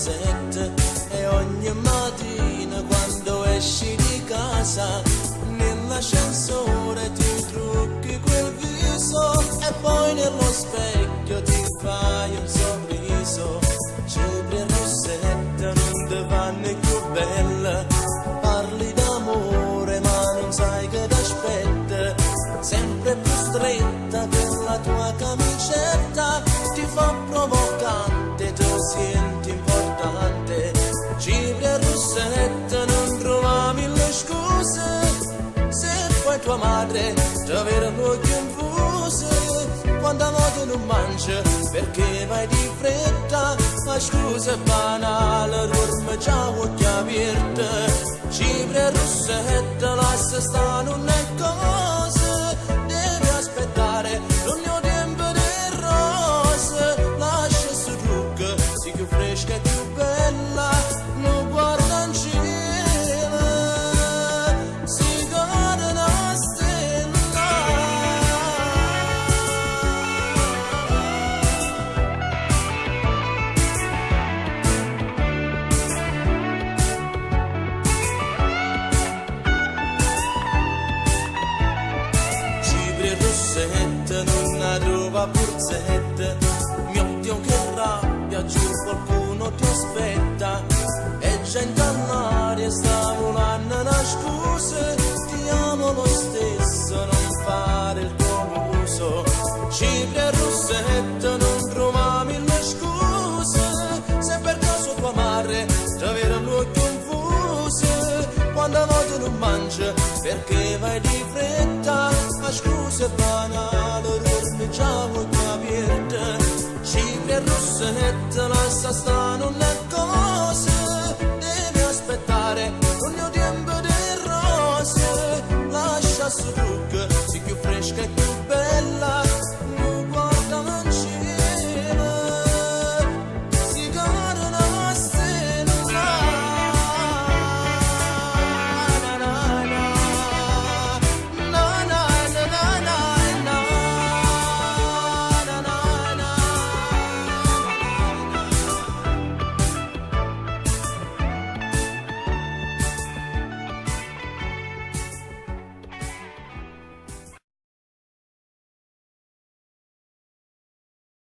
Rossette, e ogni mattina quando esci di casa nell'ascensore ti trucchi quel viso e poi nello specchio ti fai un sorriso. Cipria Rossette, non ti fanno più bella, parli d'amore ma non sai che t'aspetta, sempre più stretta per la tua camicetta, ti fa provocante, tu senti importante. Cipria Rossette, non trovavi le scuse, se poi tua madre ti avere l'occhio infuso, quando volte non mangia perché vai di fretta, ma scusa banale, dorme già occhi aperti. Cipria Rossette, lascia sta non è cosa, devi aspettare l'ogno tempo del rose, lascia su trucco, si più fresca e più bella, non guarda in cielo, si guarda una stella. Cipria Rossette, non la trova borsette, mio Dio che rabbia, giù qualcuno ti aspetta, e già in d'aria sta volando una scusa, ti amo lo stesso, non fare il tuo uso. Cipria Rossette, non trovavi le scuse, se per caso tua madre ti avere l'occhio infuso, quando a volte non mangia perché vai di fretta, ma scusa è banale, dormi già occhi aperti. Cipria Rossette, lascia sta non è cosa, devi aspettare ogni tempo del rose, lascia su trucco, si più fresca e più